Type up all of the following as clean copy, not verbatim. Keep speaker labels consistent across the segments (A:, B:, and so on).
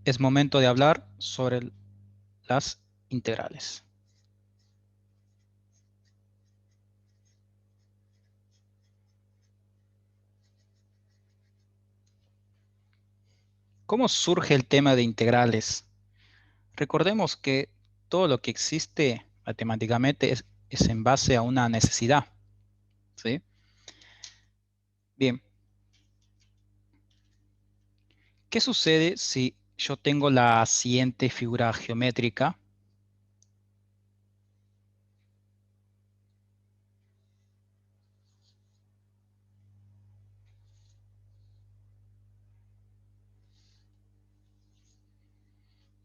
A: es momento de hablar sobre las integrales. ¿Cómo surge el tema de integrales? Recordemos que todo lo que existe matemáticamente es en base a una necesidad, ¿sí? Bien, ¿qué sucede si yo tengo la siguiente figura geométrica?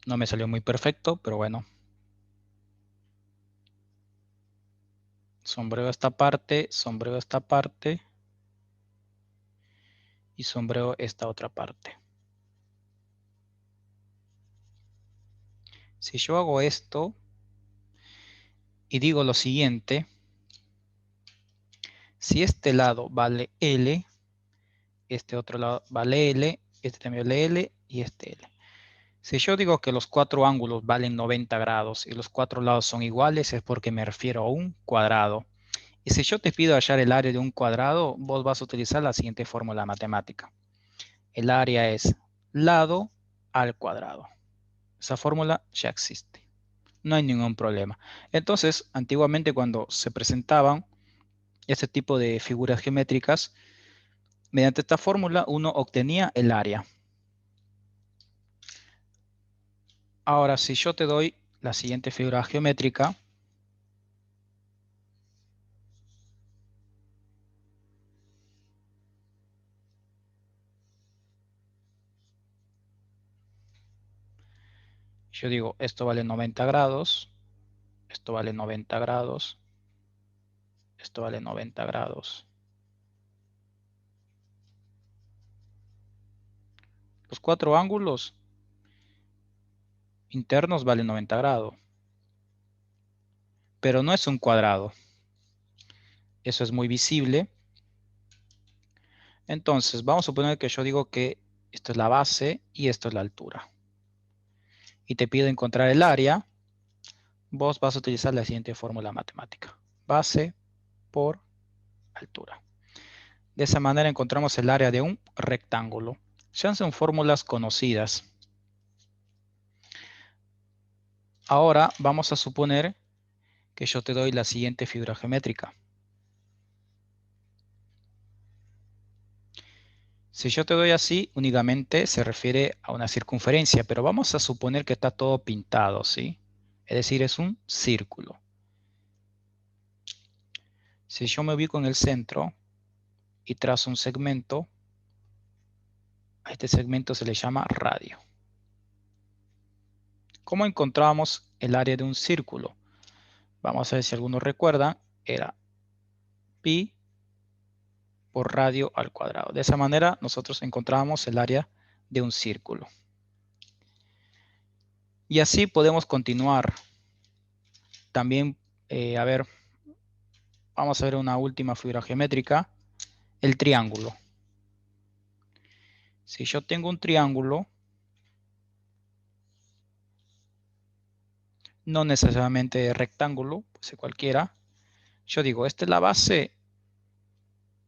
A: No me salió muy perfecto, pero bueno. Sombreo sombreo esta parte y sombreo esta otra parte. Si yo hago esto y digo lo siguiente, si este lado vale L, este otro lado vale L, este también vale L y este L. Si yo digo que los cuatro ángulos valen 90 grados y los cuatro lados son iguales, es porque me refiero a un cuadrado. Y si yo te pido hallar el área de un cuadrado, vos vas a utilizar la siguiente fórmula matemática. El área es lado al cuadrado. Esa fórmula ya existe. No hay ningún problema. Entonces, antiguamente cuando se presentaban este tipo de figuras geométricas, mediante esta fórmula uno obtenía el área. Ahora, si yo te doy la siguiente figura geométrica, yo digo, esto vale 90 grados, esto vale 90 grados, esto vale 90 grados. Los cuatro ángulos internos valen 90 grados, pero no es un cuadrado. Eso es muy visible. Entonces, vamos a suponer que yo digo que esto es la base y esto es la altura. Y te pido encontrar el área. Vos vas a utilizar la siguiente fórmula matemática. Base por altura. De esa manera encontramos el área de un rectángulo. Ya son fórmulas conocidas. Ahora vamos a suponer que yo te doy la siguiente figura geométrica. Si yo te doy así, únicamente se refiere a una circunferencia, pero vamos a suponer que está todo pintado, ¿sí? Es decir, es un círculo. Si yo me ubico en el centro y trazo un segmento, a este segmento se le llama radio. ¿Cómo encontramos el área de un círculo? Vamos a ver si algunos recuerdan, era pi por radio al cuadrado. De esa manera nosotros encontramos el área de un círculo. Y así podemos continuar. También, a ver, vamos a ver una última figura geométrica, el triángulo. Si yo tengo un triángulo, no necesariamente rectángulo, puede ser cualquiera, yo digo, esta es la base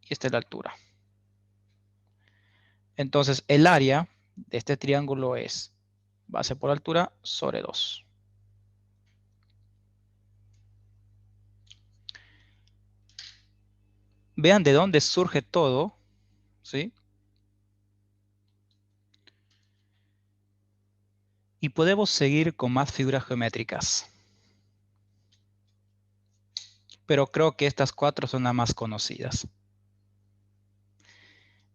A: y esta es la altura. Entonces, el área de este triángulo es base por altura sobre 2. Vean de dónde surge todo, ¿sí? Y podemos seguir con más figuras geométricas. Pero creo que estas cuatro son las más conocidas.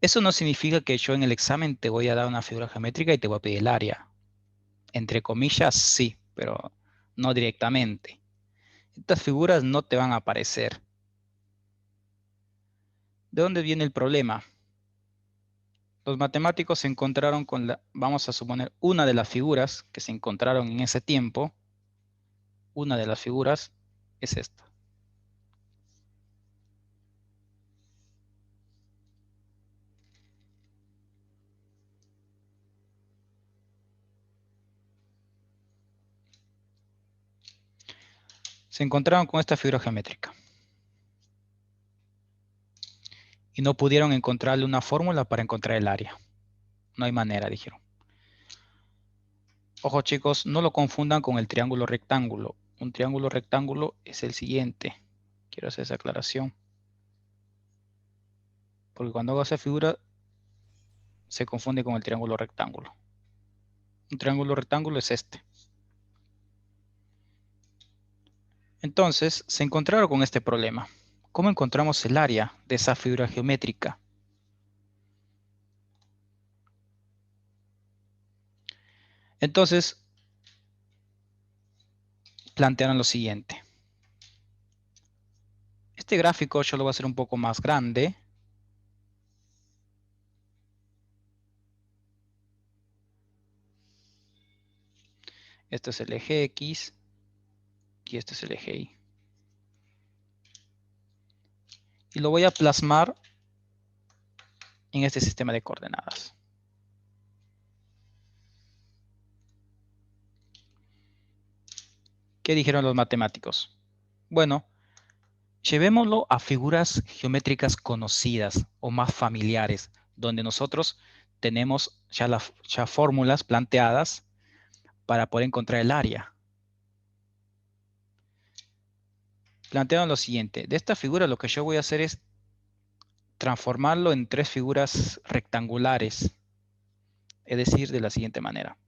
A: Eso no significa que yo en el examen te voy a dar una figura geométrica y te voy a pedir el área. Entre comillas, sí, pero no directamente. Estas figuras no te van a aparecer. ¿De dónde viene el problema? Los matemáticos se encontraron con vamos a suponer, una de las figuras que se encontraron en ese tiempo. Una de las figuras es esta. Se encontraron con esta figura geométrica. Y no pudieron encontrarle una fórmula para encontrar el área. No hay manera, dijeron. Ojo chicos, no lo confundan con el triángulo rectángulo. Un triángulo rectángulo es el siguiente. Quiero hacer esa aclaración. Porque cuando hago esa figura, se confunde con el triángulo rectángulo. Un triángulo rectángulo es este. Entonces, se encontraron con este problema. ¿Cómo encontramos el área de esa figura geométrica? Entonces, plantearon lo siguiente. Este gráfico yo lo voy a hacer un poco más grande. Este es el eje X y este es el eje Y. Y lo voy a plasmar en este sistema de coordenadas. ¿Qué dijeron los matemáticos? Bueno, llevémoslo a figuras geométricas conocidas o más familiares, donde nosotros tenemos ya fórmulas planteadas para poder encontrar el área. Plantearon lo siguiente. De esta figura lo que yo voy a hacer es transformarlo en tres figuras rectangulares. Es decir, de la siguiente manera.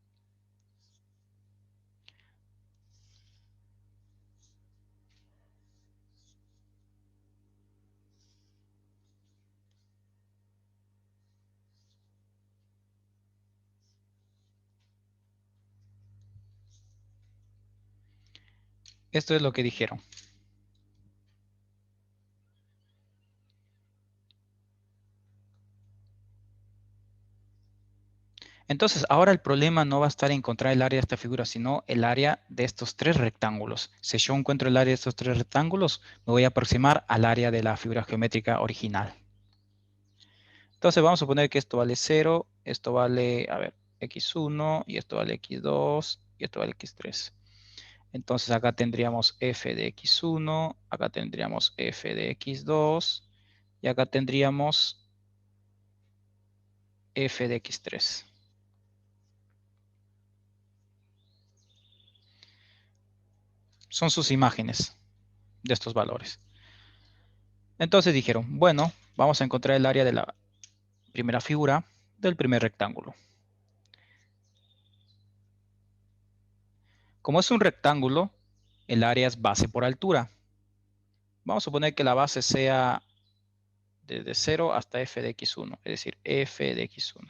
A: Esto es lo que dijeron. Entonces, ahora el problema no va a estar en encontrar el área de esta figura, sino el área de estos tres rectángulos. Si yo encuentro el área de estos tres rectángulos, me voy a aproximar al área de la figura geométrica original. Entonces, vamos a suponer que esto vale 0, esto vale, a ver, x1, y esto vale x2, y esto vale x3. Entonces, acá tendríamos f de x1, acá tendríamos f de x2, y acá tendríamos f de x3. Son sus imágenes de estos valores. Entonces dijeron, bueno, vamos a encontrar el área de la primera figura del primer rectángulo. Como es un rectángulo, el área es base por altura. Vamos a suponer que la base sea desde 0 hasta f de x1, es decir, f de x1.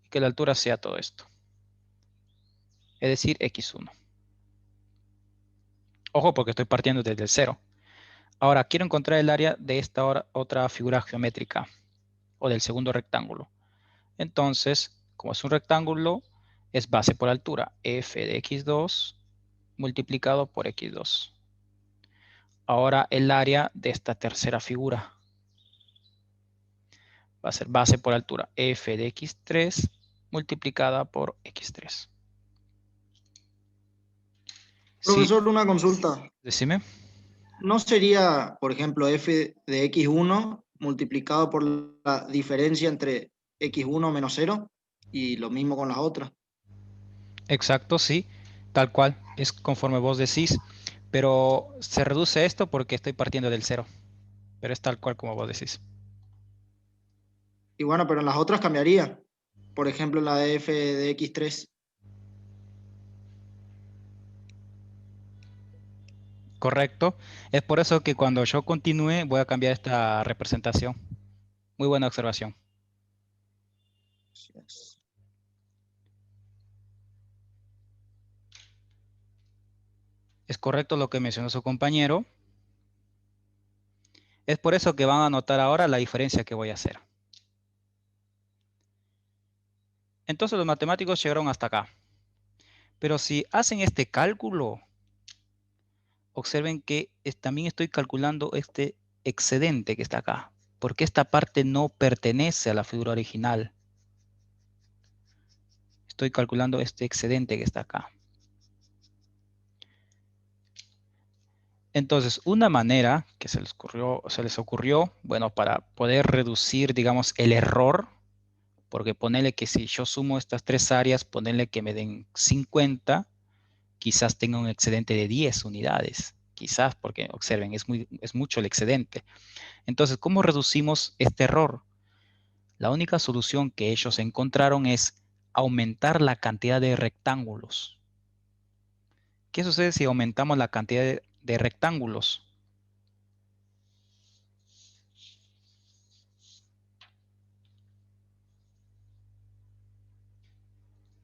A: Y que la altura sea todo esto, es decir, x1. Ojo, porque estoy partiendo desde el 0. Ahora, quiero encontrar el área de esta otra figura geométrica, o del segundo rectángulo. Entonces, como es un rectángulo, es base por altura, f de x2 multiplicado por x2. Ahora el área de esta tercera figura va a ser base por altura, f de x3 multiplicada por x3. Sí,
B: Profesor, una consulta.
A: decime.
B: ¿No sería, por ejemplo, f de x1 multiplicado por la diferencia entre x1 menos 0? Y lo mismo con las otras.
A: Exacto, sí, tal cual, es conforme vos decís, pero se reduce esto porque estoy partiendo del 0, pero es tal cual como vos decís.
B: Y bueno, pero en las otras cambiaría. Por ejemplo, la de f de x3.
A: Correcto, es por eso que cuando yo continúe voy a cambiar esta representación. Muy buena observación. Es correcto lo que mencionó su compañero. Es por eso que van a notar ahora la diferencia que voy a hacer. Entonces los matemáticos llegaron hasta acá. Pero si hacen este cálculo, observen que también estoy calculando este excedente que está acá, porque esta parte no pertenece a la figura original. Estoy calculando este excedente que está acá. Entonces, una manera que se les ocurrió, bueno, para poder reducir, digamos, el error, porque ponerle que si yo sumo estas tres áreas, ponerle que me den 50, quizás tenga un excedente de 10 unidades. Quizás, porque observen, es mucho el excedente. Entonces, ¿cómo reducimos este error? La única solución que ellos encontraron es aumentar la cantidad de rectángulos. ¿Qué sucede si aumentamos la cantidad de rectángulos?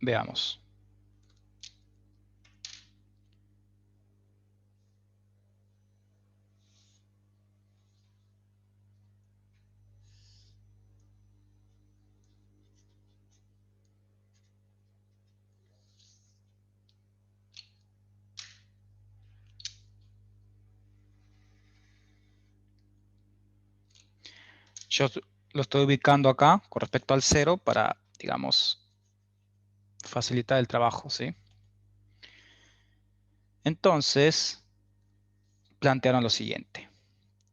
A: Veamos. Yo lo estoy ubicando acá con respecto al 0 para, digamos, facilitar el trabajo, ¿sí? Entonces, plantearon lo siguiente.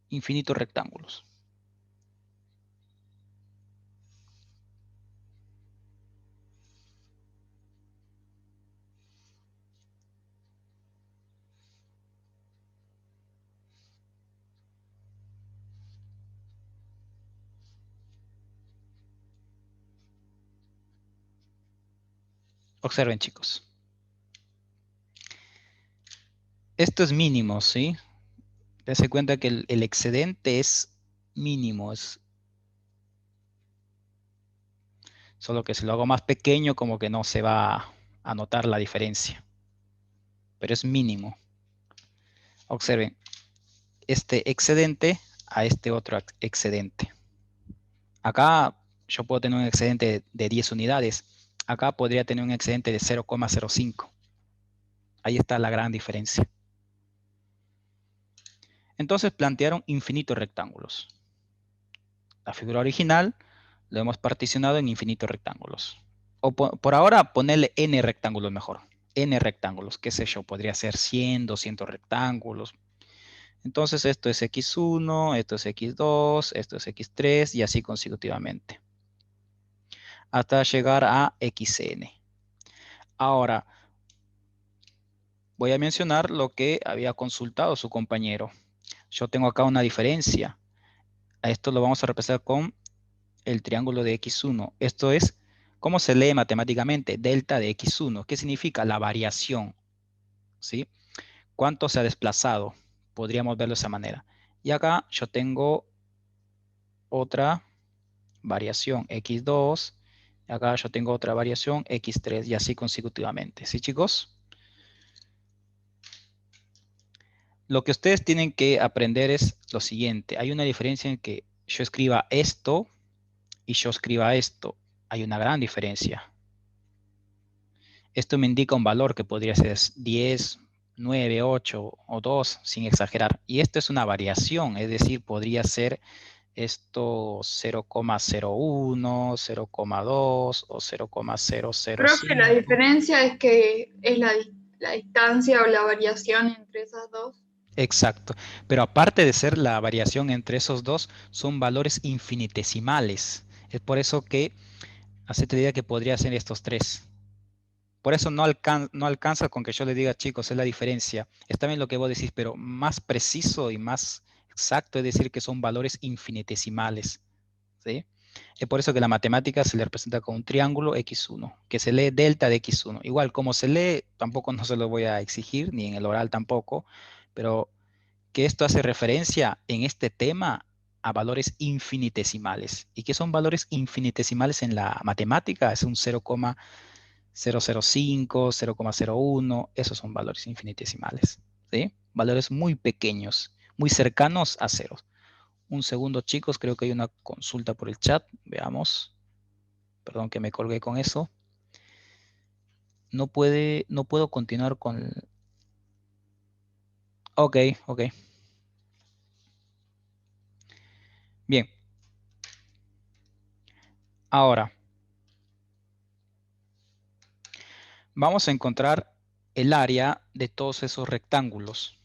A: Infinitos rectángulos. Observen, chicos. Esto es mínimo, ¿sí? Dense cuenta que el excedente es mínimo, es solo que si lo hago más pequeño, como que no se va a notar la diferencia, pero es mínimo. Observen, este excedente a este otro excedente. Acá yo puedo tener un excedente de 10 unidades. Acá podría tener un excedente de 0,05. Ahí está la gran diferencia. Entonces plantearon infinitos rectángulos. La figura original lo hemos particionado en infinitos rectángulos. O por ahora ponerle n rectángulos mejor. N rectángulos, qué sé yo, podría ser 100, 200 rectángulos. Entonces esto es x1, esto es x2, esto es x3 y así consecutivamente. Hasta llegar a xn. Ahora, voy a mencionar lo que había consultado su compañero. Yo tengo acá una diferencia. A esto lo vamos a representar con el triángulo de x1. Esto es, ¿cómo se lee matemáticamente? Delta de x1. ¿Qué significa? La variación, ¿sí? ¿Cuánto se ha desplazado? Podríamos verlo de esa manera. Y acá yo tengo otra variación x2. Acá yo tengo otra variación x3 y así consecutivamente. ¿Sí, chicos? Lo que ustedes tienen que aprender es lo siguiente. Hay una diferencia en que yo escriba esto y yo escriba esto. Hay una gran diferencia. Esto me indica un valor que podría ser 10, 9, 8 o 2, sin exagerar. Y esto es una variación, es decir, podría ser esto 0,01, 0,2 o
C: Profe, la
A: 0,005.
C: diferencia es que es la distancia o la variación entre esas dos.
A: Exacto. Pero aparte de ser la variación entre esos dos, son valores infinitesimales. Es por eso que hacete la idea que podría ser estos tres. Por eso no alcanza con que yo le diga, chicos, es la diferencia. Está bien lo que vos decís, pero más preciso y más exacto es decir que son valores infinitesimales. ¿Sí? Es por eso que la matemática se le representa con un triángulo x1, que se lee delta de x1. Igual, como se lee, tampoco no se lo voy a exigir, ni en el oral tampoco, pero que esto hace referencia en este tema a valores infinitesimales. ¿Y qué son valores infinitesimales en la matemática? Es un 0,005, 0,01, esos son valores infinitesimales, ¿sí? Valores muy pequeños, muy cercanos a ceros. Un segundo, chicos, creo que hay una consulta por el chat. Veamos. Perdón que me colgué con eso. No puedo continuar con... Ok, ok. Bien. Ahora, vamos a encontrar el área de todos esos rectángulos.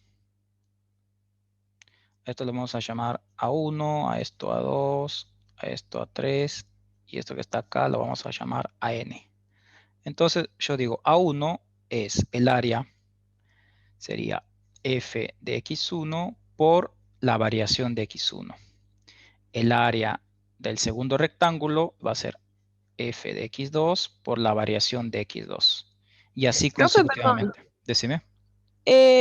A: Esto lo vamos a llamar A1, a esto A2, a esto A3, y esto que está acá lo vamos a llamar AN. Entonces yo digo A1 es el área, sería f de x1 por la variación de x1. El área del segundo rectángulo va a ser f de x2 por la variación de x2. Y así
D: Profe, perdón.
A: consecutivamente. Decime.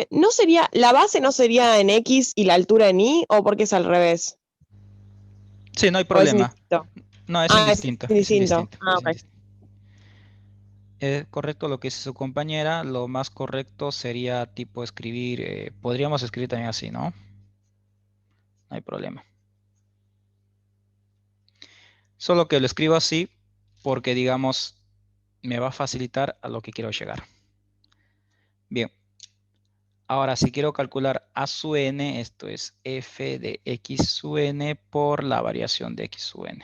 D: ¿No sería, la base no sería en X y la altura en Y, o porque es al revés?
A: Sí, no hay
D: ¿O es
A: problema.
D: indistinto?
A: No, es
D: Ah, es
A: indistinto, es
D: indistinto.
A: indistinto,
D: Ah,
A: es
D: ok.
A: indistinto. Es correcto lo que dice su compañera. Lo más correcto sería tipo escribir, podríamos escribir también así, ¿no? No hay problema. Solo que lo escribo así porque, digamos, me va a facilitar a lo que quiero llegar. Bien. Ahora, si quiero calcular A sub n, esto es f de x sub n por la variación de x sub n.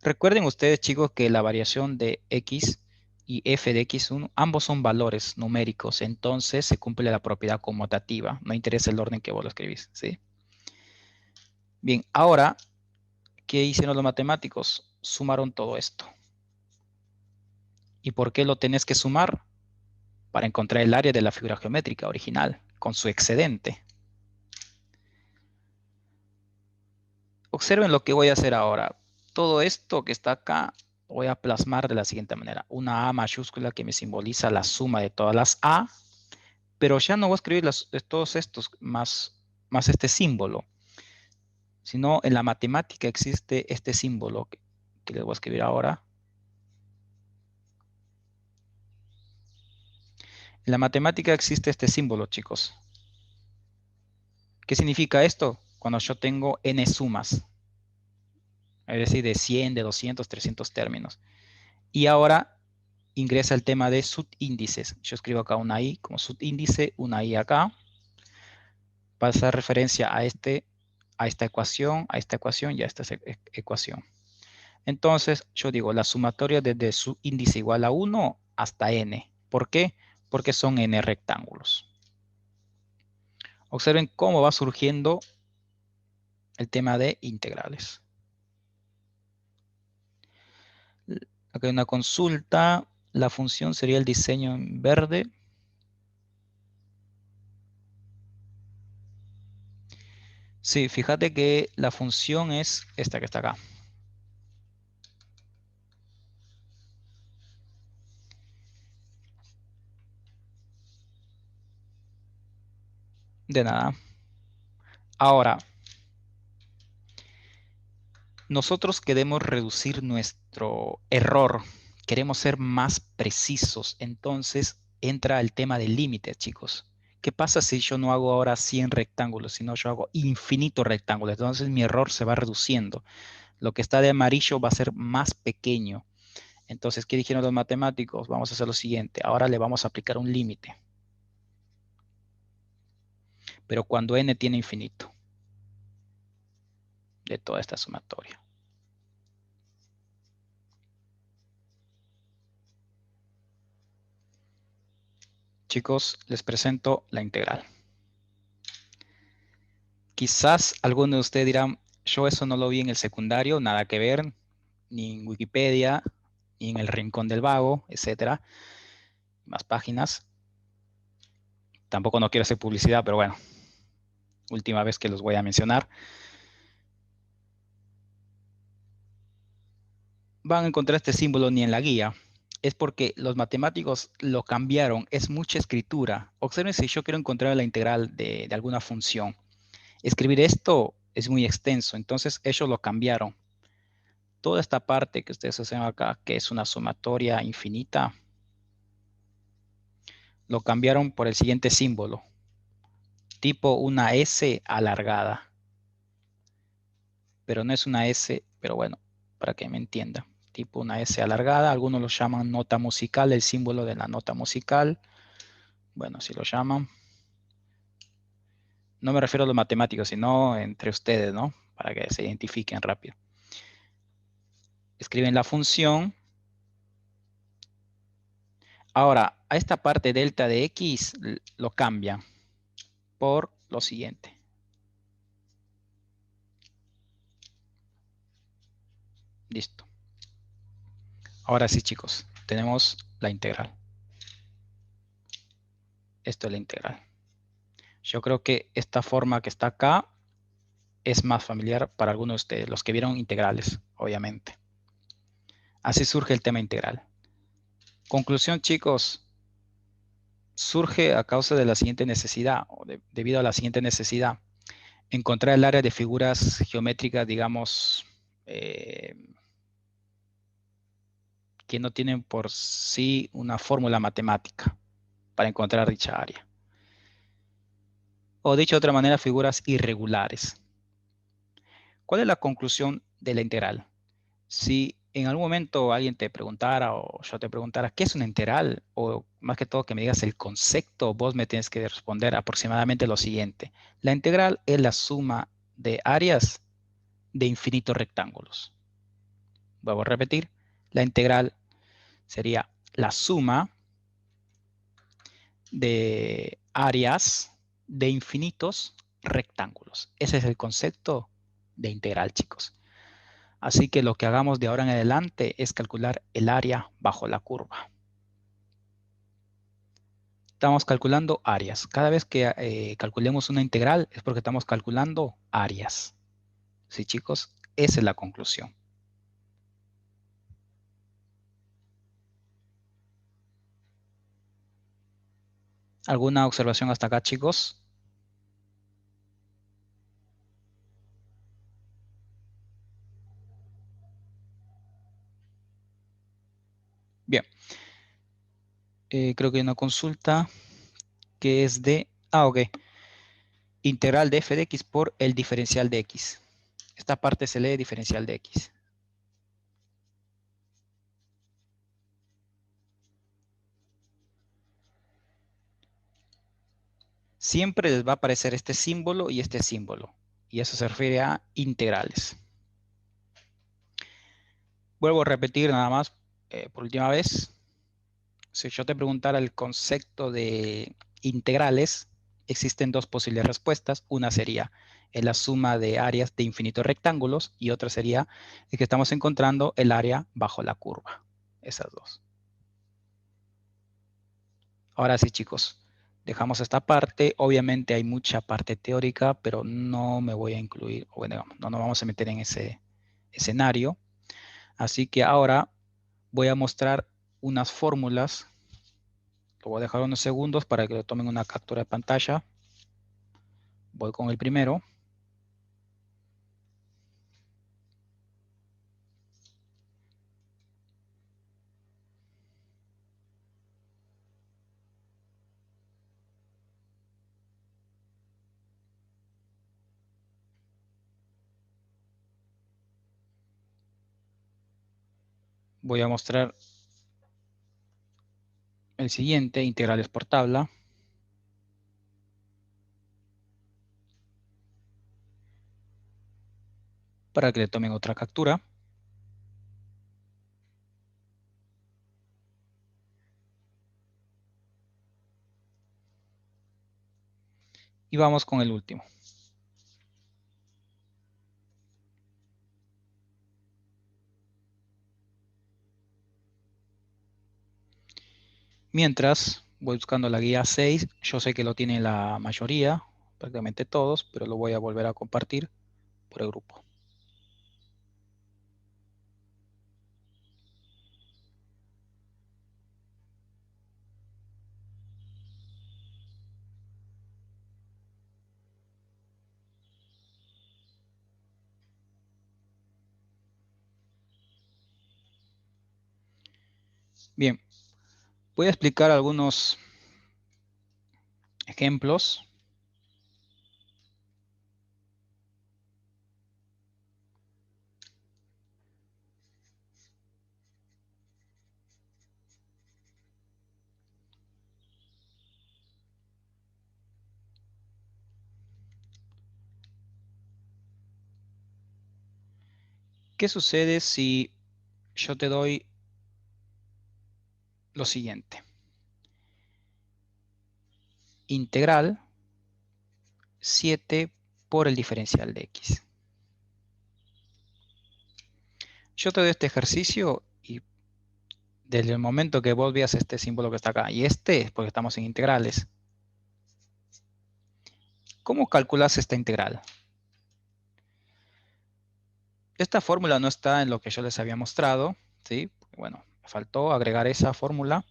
A: Recuerden ustedes, chicos, que la variación de x y f de x1, ambos son valores numéricos, entonces se cumple la propiedad conmutativa. No interesa el orden que vos lo escribís, ¿sí? Bien, ahora, ¿qué hicieron los matemáticos? Sumaron todo esto. ¿Y por qué lo tenés que sumar? Para encontrar el área de la figura geométrica original, con su excedente. Observen lo que voy a hacer ahora. Todo esto que está acá, voy a plasmar de la siguiente manera. Una A mayúscula que me simboliza la suma de todas las A, pero ya no voy a escribir todos estos más este símbolo, sino en la matemática existe este símbolo que les voy a escribir ahora. En la matemática existe este símbolo, chicos. ¿Qué significa esto? Cuando yo tengo n sumas, es decir, de 100, de 200, 300 términos. Y ahora ingresa el tema de subíndices. Yo escribo acá una i como subíndice, una i acá. Para hacer referencia a esta ecuación y a esta ecuación. Entonces, yo digo, la sumatoria desde subíndice igual a 1 hasta n. ¿Por qué? Porque son n rectángulos. Observen cómo va surgiendo el tema de integrales. Acá hay una consulta. La función sería el diseño en verde. Sí, fíjate que la función es esta que está acá. De nada. Ahora, nosotros queremos reducir nuestro error. Queremos ser más precisos. Entonces entra el tema del límite, chicos. ¿Qué pasa si yo no hago ahora 100 rectángulos, sino yo hago infinitos rectángulos? Entonces mi error se va reduciendo. Lo que está de amarillo va a ser más pequeño. Entonces, ¿qué dijeron los matemáticos? Vamos a hacer lo siguiente. Ahora le vamos a aplicar un límite. Pero cuando n tiene infinito de toda esta sumatoria. Chicos, les presento la integral. Quizás algunos de ustedes dirán, yo eso no lo vi en el secundario, nada que ver, ni en Wikipedia, ni en el Rincón del Vago, etcétera. Más páginas. Tampoco no quiero hacer publicidad, pero bueno, última vez que los voy a mencionar. Van a encontrar este símbolo ni en la guía. Es porque los matemáticos lo cambiaron. Es mucha escritura. Observen si yo quiero encontrar la integral de alguna función. Escribir esto es muy extenso, entonces ellos lo cambiaron. Toda esta parte que ustedes hacen acá, que es una sumatoria infinita, lo cambiaron por el siguiente símbolo, tipo una S alargada. Pero no es una S, pero bueno, para que me entienda. Tipo una S alargada, algunos lo llaman nota musical, el símbolo de la nota musical. Bueno, si lo llaman. No me refiero a los matemáticos, sino entre ustedes, ¿no? Para que se identifiquen rápido. Escriben la función. Ahora, a esta parte delta de x lo cambian por lo siguiente. Listo. Ahora sí, chicos, tenemos la integral. Esto es la integral. Yo creo que esta forma que está acá es más familiar para algunos de ustedes, los que vieron integrales, obviamente. Así surge el tema integral. Conclusión, chicos, surge a causa de la siguiente necesidad, o debido a la siguiente necesidad. Encontrar el área de figuras geométricas, digamos, que no tienen por sí una fórmula matemática para encontrar dicha área. O dicho de otra manera, figuras irregulares. ¿Cuál es la conclusión de la integral? Si en algún momento alguien te preguntara o yo te preguntara qué es una integral, o más que todo que me digas el concepto, vos me tienes que responder aproximadamente lo siguiente. La integral es la suma de áreas de infinitos rectángulos. Vuelvo a repetir, la integral sería la suma de áreas de infinitos rectángulos. Ese es el concepto de integral, chicos. Así que lo que hagamos de ahora en adelante es calcular el área bajo la curva. Estamos calculando áreas. Cada vez que calculemos una integral es porque estamos calculando áreas. ¿Sí, chicos? Esa es la conclusión. ¿Alguna observación hasta acá, chicos? Bien. Creo que hay una consulta que es de... ok. Integral de f de x por el diferencial de x. Esta parte se lee diferencial de x. Siempre les va a aparecer este símbolo y este símbolo. Y eso se refiere a integrales. Vuelvo a repetir nada más por última vez. Si yo te preguntara el concepto de integrales, existen dos posibles respuestas. Una sería la suma de áreas de infinitos rectángulos y otra sería que estamos encontrando el área bajo la curva. Esas dos. Ahora sí, chicos, dejamos esta parte. Obviamente hay mucha parte teórica, pero no me voy a incluir, o bueno, no nos vamos a meter en ese escenario. Así que ahora voy a mostrar unas fórmulas. Lo voy a dejar unos segundos para que lo tomen una captura de pantalla. Voy con el primero. Voy a mostrar el siguiente, integrales por tabla. Para que le tomen otra captura. Y vamos con el último. Mientras voy buscando la guía 6, yo sé que lo tiene la mayoría, prácticamente todos, pero lo voy a volver a compartir por el grupo. Bien, voy a explicar algunos ejemplos. ¿Qué sucede si yo te doy lo siguiente? Integral 7 por el diferencial de x. Yo te doy este ejercicio y desde el momento que vos veas este símbolo que está acá y este, porque estamos en integrales, ¿cómo calculas esta integral? Esta fórmula no está en lo que yo les había mostrado, ¿sí? Bueno, me faltó agregar esa fórmula.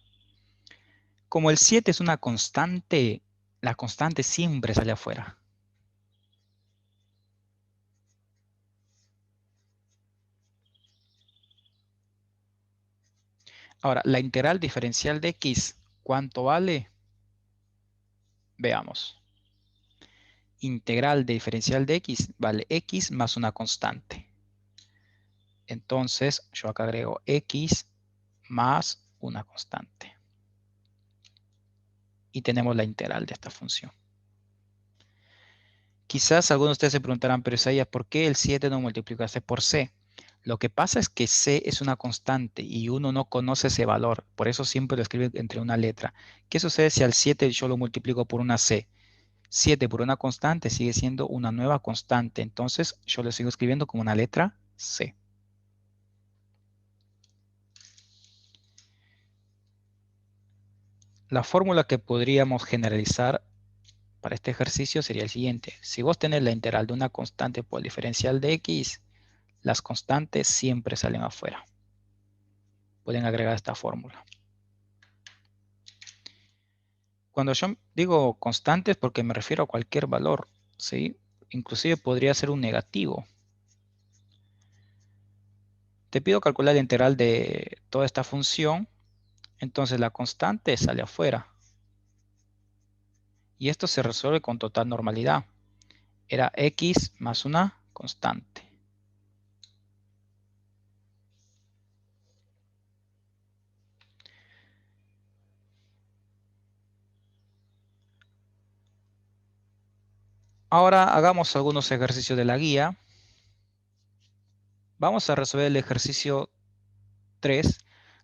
A: Como el 7 es una constante, la constante siempre sale afuera. Ahora, la integral diferencial de x, ¿cuánto vale? Veamos. Integral de diferencial de x vale x más una constante. Entonces, yo acá agrego x más una constante. Y tenemos la integral de esta función. Quizás algunos de ustedes se preguntarán, pero Isaías, ¿por qué el 7 no multiplicaste por c? Lo que pasa es que c es una constante y uno no conoce ese valor. Por eso siempre lo escribe entre una letra. ¿Qué sucede si al 7 yo lo multiplico por una c? 7 por una constante sigue siendo una nueva constante. Entonces yo lo sigo escribiendo como una letra c. La fórmula que podríamos generalizar para este ejercicio sería el siguiente. Si vos tenés la integral de una constante por el diferencial de x, las constantes siempre salen afuera. Pueden agregar esta fórmula. Cuando yo digo constantes, porque me refiero a cualquier valor, ¿sí? Inclusive podría ser un negativo. Te pido calcular la integral de toda esta función, entonces la constante sale afuera. Y esto se resuelve con total normalidad. Era x más una constante. Ahora hagamos algunos ejercicios de la guía. Vamos a resolver el ejercicio 3.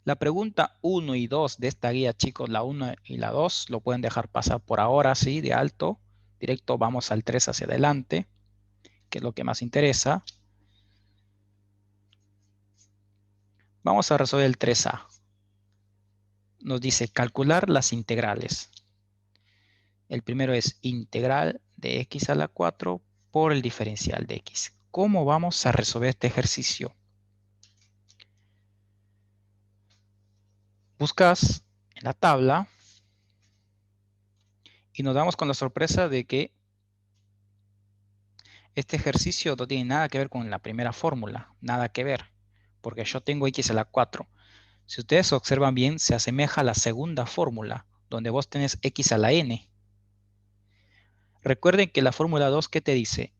A: La pregunta 1 y 2 de esta guía, chicos, la 1 y la 2, lo pueden dejar pasar por ahora, sí, de alto. Directo vamos al 3 hacia adelante, que es lo que más interesa. Vamos a resolver el 3A. Nos dice calcular las integrales. El primero es integral de x a la 4 por el diferencial de x. ¿Cómo vamos a resolver este ejercicio? Buscas en la tabla y nos damos con la sorpresa de que este ejercicio no tiene nada que ver con la primera fórmula, nada que ver, porque yo tengo x a la 4. Si ustedes observan bien, se asemeja a la segunda fórmula, donde vos tenés x a la n. Recuerden que la fórmula 2, ¿qué te dice?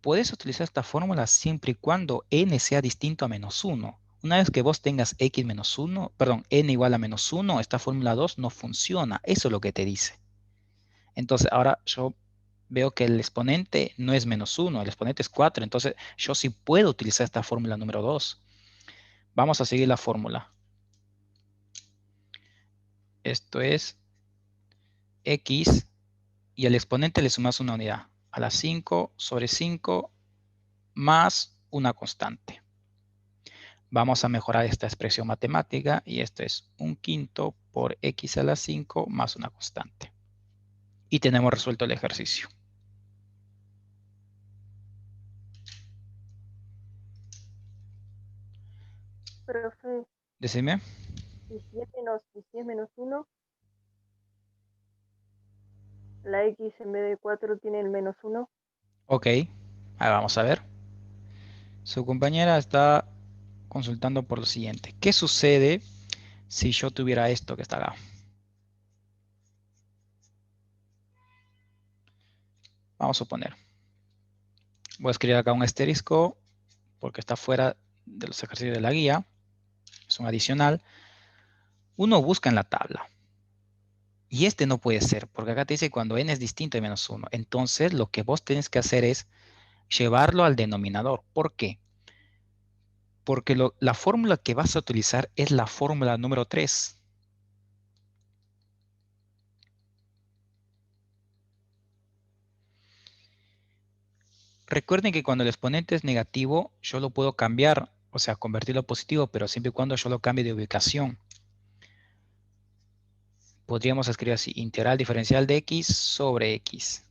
A: Puedes utilizar esta fórmula siempre y cuando n sea distinto a menos 1. Una vez que vos tengas x menos 1, perdón, n igual a menos 1, esta fórmula 2 no funciona. Eso es lo que te dice. Entonces, ahora yo veo que el exponente no es menos 1, el exponente es 4. Entonces, yo sí puedo utilizar esta fórmula número 2. Vamos a seguir la fórmula. Esto es x y al exponente le sumas una unidad. A la 5 sobre 5 más una constante. Vamos a mejorar esta expresión matemática y esto es 1/5 por x a la 5 más una constante. Y tenemos resuelto el ejercicio.
E: Profe,
A: Decime.
E: ¿y si es menos 1? La x en vez de 4 tiene el menos 1.
A: Ok, ahí vamos a ver. Su compañera está consultando por lo siguiente. ¿Qué sucede si yo tuviera esto que está acá? Vamos a suponer. Voy a escribir acá un asterisco porque está fuera de los ejercicios de la guía. Es un adicional. Uno busca en la tabla. Y este no puede ser, porque acá te dice cuando n es distinto de menos 1. Entonces, lo que vos tenés que hacer es llevarlo al denominador. ¿Por qué? Porque la fórmula que vas a utilizar es la fórmula número 3. Recuerden que cuando el exponente es negativo, yo lo puedo cambiar, o sea, convertirlo a positivo, pero siempre y cuando yo lo cambie de ubicación. Podríamos escribir así, integral diferencial de x sobre x.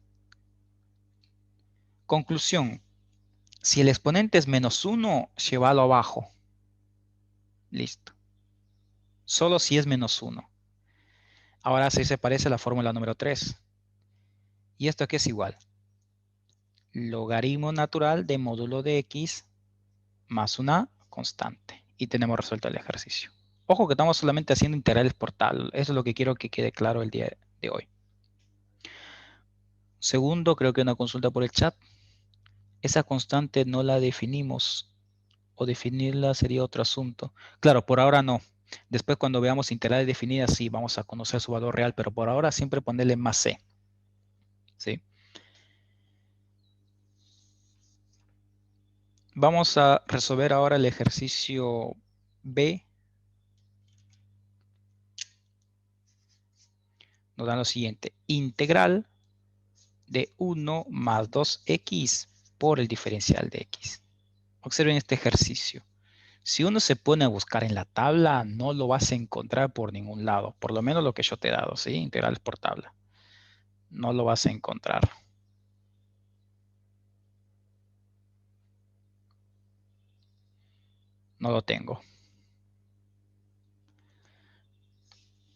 A: Conclusión, si el exponente es -1, llévalo abajo. Listo. Solo si es -1. Ahora sí se parece a la fórmula número 3. ¿Y esto qué es igual? Logaritmo natural de módulo de x más una constante. Y tenemos resuelto el ejercicio. Ojo que estamos solamente haciendo integrales por tal. Eso es lo que quiero que quede claro el día de hoy. Segundo, creo que una consulta por el chat. Esa constante no la definimos. O definirla sería otro asunto. Claro, por ahora no. Después cuando veamos integrales definidas, sí, vamos a conocer su valor real. Pero por ahora siempre ponerle más c. ¿Sí? Vamos a resolver ahora el ejercicio B. Nos da lo siguiente. Integral de 1 más 2x por el diferencial de x. Observen este ejercicio. Si uno se pone a buscar en la tabla, no lo vas a encontrar por ningún lado. Por lo menos lo que yo te he dado, ¿sí? Integrales por tabla. No lo vas a encontrar. No lo tengo.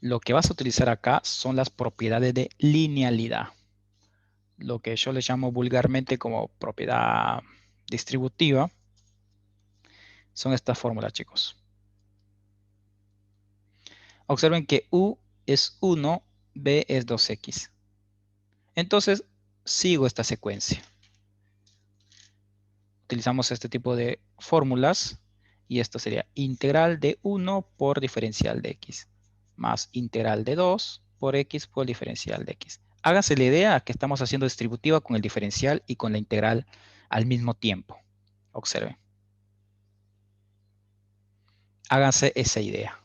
A: Lo que vas a utilizar acá son las propiedades de linealidad. Lo que yo le llamo vulgarmente como propiedad distributiva. Son estas fórmulas, chicos. Observen que U es 1, B es 2x. Entonces, sigo esta secuencia. Utilizamos este tipo de fórmulas y esto sería integral de 1 por diferencial de x más integral de 2 por x por diferencial de x. Háganse la idea que estamos haciendo distributiva con el diferencial y con la integral al mismo tiempo. Observen. Háganse esa idea.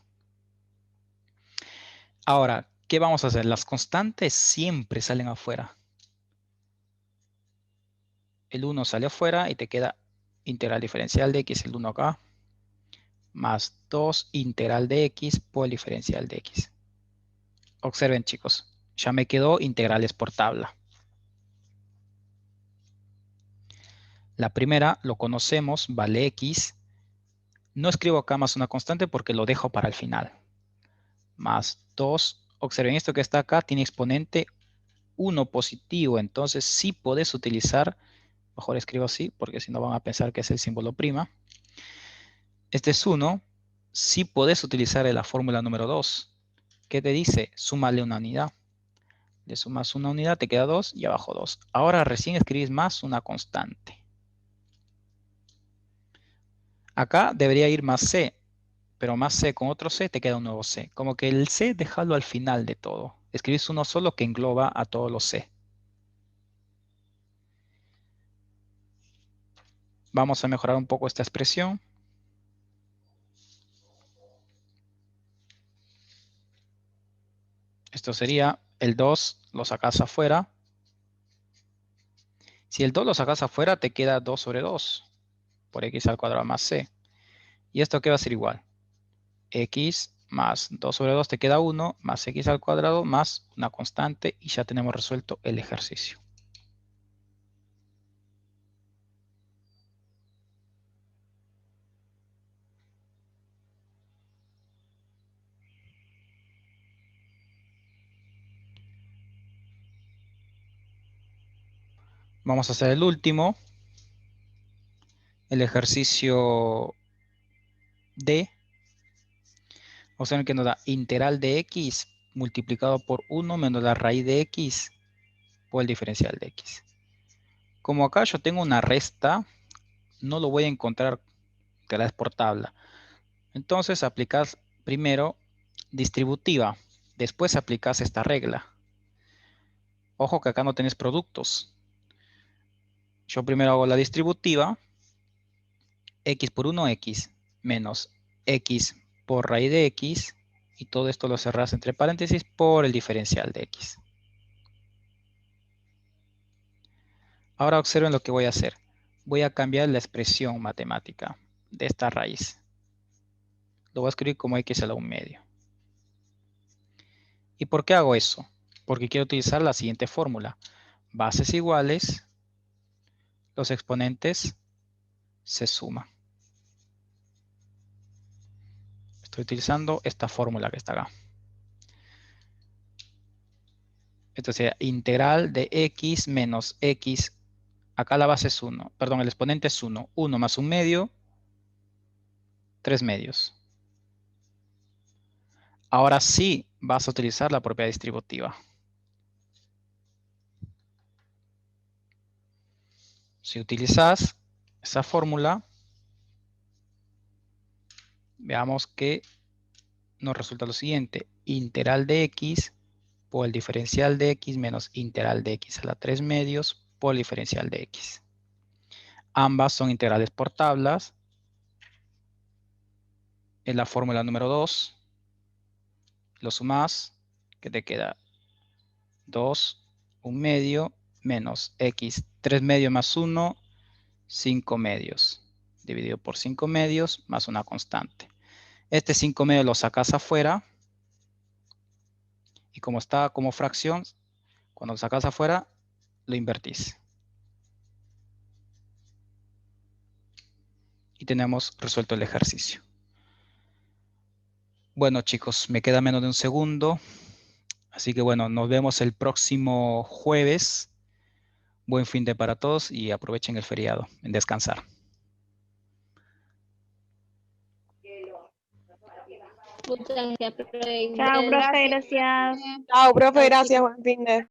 A: Ahora, ¿qué vamos a hacer? Las constantes siempre salen afuera. El 1 sale afuera y te queda integral diferencial de x, el 1 acá, más 2 integral de x por el diferencial de x. Observen, chicos, ya me quedó integrales por tabla. La primera lo conocemos, vale x. No escribo acá más una constante porque lo dejo para el final. Más 2, observen esto que está acá, tiene exponente 1 positivo, entonces sí podés utilizar, mejor escribo así porque si no van a pensar que es el símbolo prima. Este es 1, sí podés utilizar la fórmula número 2. ¿Qué te dice? Súmale una unidad. Le sumas una unidad, te queda 2 y abajo 2. Ahora recién escribís más una constante. Acá debería ir más c, pero más c con otro c te queda un nuevo c. Como que el c déjalo al final de todo. Escribís uno solo que engloba a todos los c. Vamos a mejorar un poco esta expresión. Esto sería el 2 lo sacas afuera. Si el 2 lo sacas afuera, te queda 2 sobre 2 por x al cuadrado más c. ¿Y esto qué va a ser igual? X más 2 sobre 2 te queda 1, más x al cuadrado, más una constante, y ya tenemos resuelto el ejercicio. Vamos a hacer el último. El ejercicio D. Observen que nos da integral de x multiplicado por 1 menos la raíz de x por el diferencial de x. Como acá yo tengo una resta, no lo voy a encontrar integrales por tabla. Entonces aplicas primero distributiva. Después aplicas esta regla. Ojo que acá no tenés productos. Yo primero hago la distributiva. X por 1, x, menos x por raíz de x. Y todo esto lo cerrás entre paréntesis por el diferencial de x. Ahora observen lo que voy a hacer. voy a cambiar la expresión matemática de esta raíz. Lo voy a escribir como x a la 1/2. ¿Y por qué hago eso? Porque quiero utilizar la siguiente fórmula. Bases iguales, los exponentes se suman. Estoy utilizando esta fórmula que está acá. Esto sería integral de x menos x. Acá la base es 1. Perdón, el exponente es 1. 1 más 1/2, 3/2. Ahora sí vas a utilizar la propiedad distributiva. Si utilizas esa fórmula, veamos que nos resulta lo siguiente. Integral de x por el diferencial de x menos integral de x a la 3/2 por el diferencial de x. Ambas son integrales por tablas. En la fórmula número 2, lo sumas, que te queda 2, 1/2 menos x 3/2 más 1, 5/2. Dividido por 5/2 más una constante. Este 5/2 lo sacas afuera. Y como está como fracción, cuando lo sacas afuera, lo invertís. Y tenemos resuelto el ejercicio. Bueno, chicos, me queda menos de un segundo. Así que bueno, nos vemos el próximo jueves. Buen fin de para todos y aprovechen el feriado en descansar.
F: Muchas gracias, profe.
E: Chao, profe, gracias.
D: Chao, profe, gracias, buen fin de.